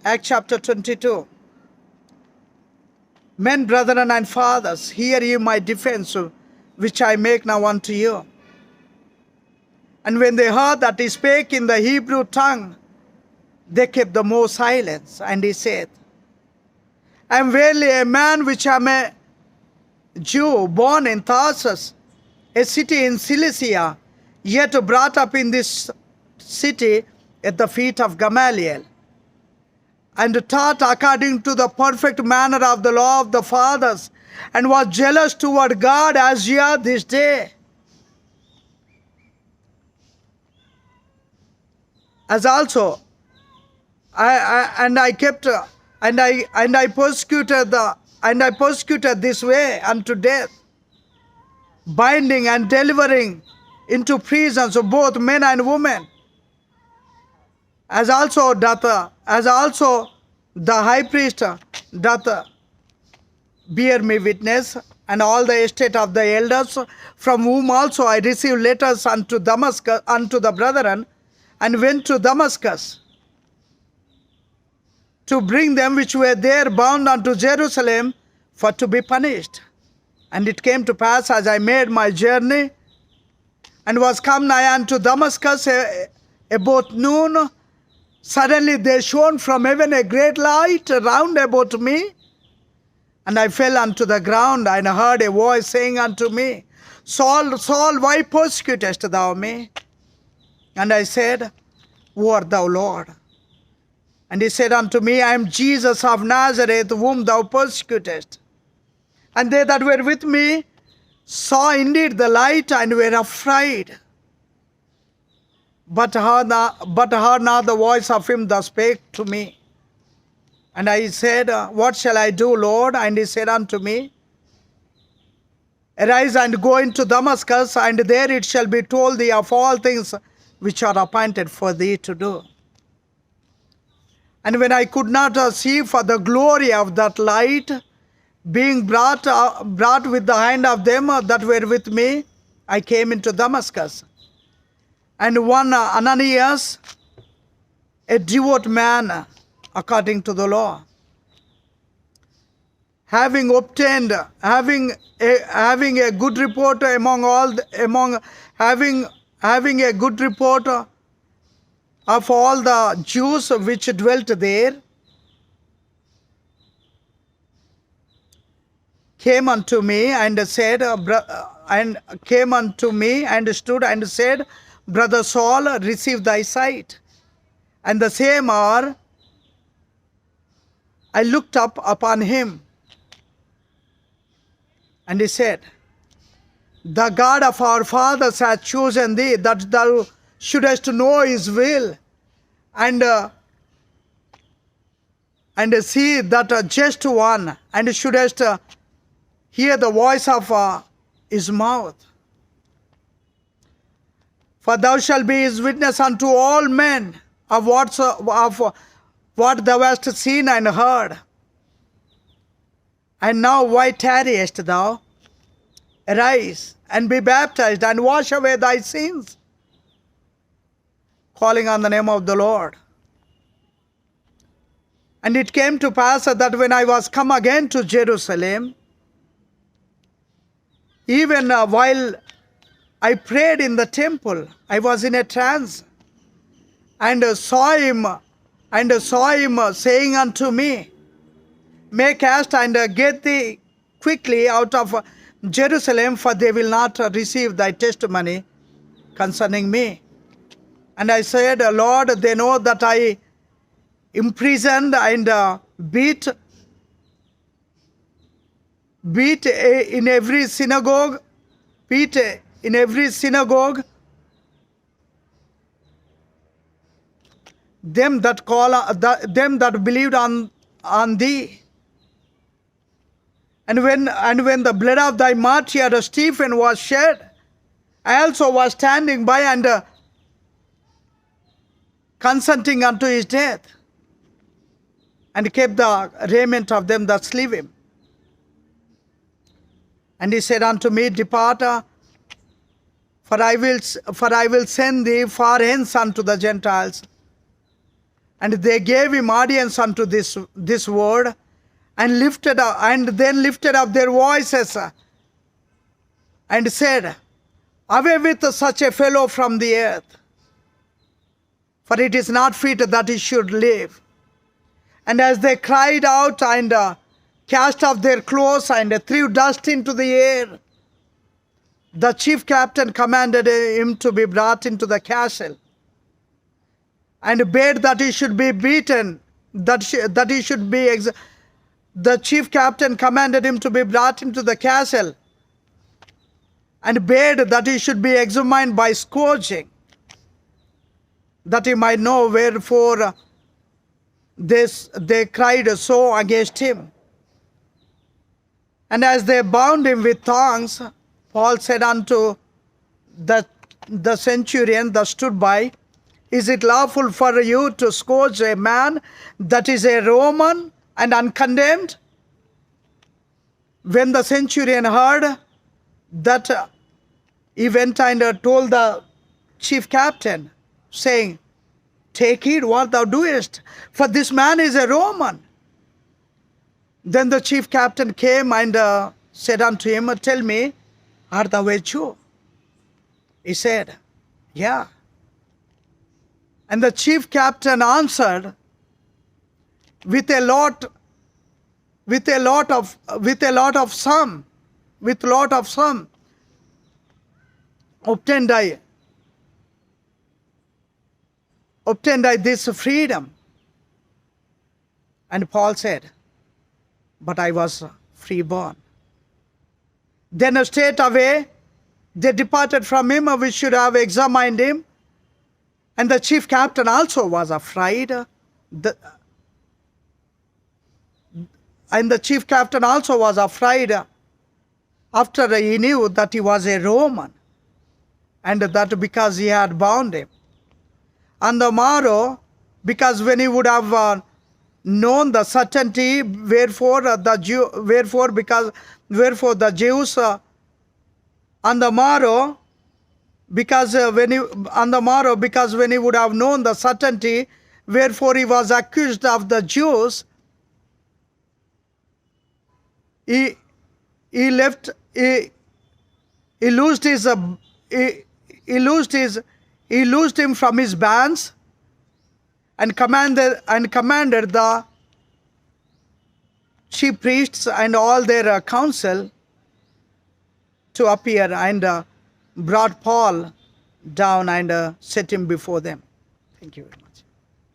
Acts chapter 22. Men, brethren, and fathers, hear ye my defense, which I make now unto you. And when they heard that he spake in the Hebrew tongue, they kept the more silence. And he said, I am verily a man which am a Jew, born in Tarsus, a city in Cilicia, yet brought up in this city at the feet of Gamaliel, and taught according to the perfect manner of the law of the fathers, and was jealous toward God as ye are this day. As also, I persecuted this way unto death, binding and delivering into prisons of both men and women, as also the high priest doth bear me witness, and all the estate of the elders, from whom also I received letters unto Damascus, unto the brethren, and went to Damascus to bring them which were there bound unto Jerusalem for to be punished. And it came to pass, as I made my journey, and was come nigh unto Damascus about noon, suddenly there shone from heaven a great light round about me. And I fell unto the ground, and heard a voice saying unto me, Saul, Saul, why persecutest thou me? And I said, Who art thou, Lord? And he said unto me, I am Jesus of Nazareth, whom thou persecutest. And they that were with me saw indeed the light, and were afraid, but heard not the voice of him that spake to me. And I said, What shall I do, Lord? And he said unto me, Arise and go into Damascus, and there it shall be told thee of all things which are appointed for thee to do. And when I could not see for the glory of that light, being brought with the hand of them that were with me, I came into Damascus. And one Ananias, a devout man according to the law, having a good report having a good report of all the Jews which dwelt there, came unto me and said, stood and said, Brother Saul, receive thy sight. And the same hour I looked up upon him, and he said, The God of our fathers hath chosen thee, that thou shouldest know his will, and see that just one, and shouldest hear the voice of his mouth. For thou shalt be his witness unto all men of what thou hast seen and heard. And now why tarriest thou? Arise and be baptized, and wash away thy sins, calling on the name of the Lord. And it came to pass that when I was come again to Jerusalem, even while I prayed in the temple, I was in a trance, and saw him saying unto me, Make haste and get thee quickly out of Jerusalem, for they will not receive thy testimony concerning me. And I said, Lord, they know that I imprisoned and beat in every synagogue, them that believed on thee. And when the blood of thy martyr Stephen was shed, I also was standing by and consenting unto his death, and kept the raiment of them that slew him. And he said unto me, Depart, for I will send thee far hence unto the Gentiles, And they gave him audience unto this word, and then lifted up their voices and said, Away with such a fellow from the earth, for it is not fit that he should live. And as they cried out and cast off their clothes and threw dust into the air, the chief captain commanded him to be brought into the castle, and bade that he should be beaten, the chief captain commanded him to be brought into the castle, and bade that he should be examined by scourging, that he might know wherefore they cried so against him. And as they bound him with thongs, Paul said unto the centurion that stood by, Is it lawful for you to scourge a man that is a Roman and uncondemned? When the centurion heard that, he went and told the chief captain, saying, Take heed what thou doest, for this man is a Roman. Then the chief captain came and said unto him, Tell me, art thou a Jew? He said, Yeah. And the chief captain answered, with a lot of sum, obtained I this freedom. And Paul said, But I was freeborn. Then straightway they departed from him, which should have examined him. And the chief captain also was afraid. And the chief captain also was afraid after he knew that he was a Roman, and that because he had bound him. On the morrow, because when he would have known the certainty, wherefore the Jews on the morrow, because when he would have known the certainty, wherefore he was accused of the Jews, he loosed him from his bands, and commanded the chief priests and all their council to appear, and brought Paul down and set him before them. Thank you very much.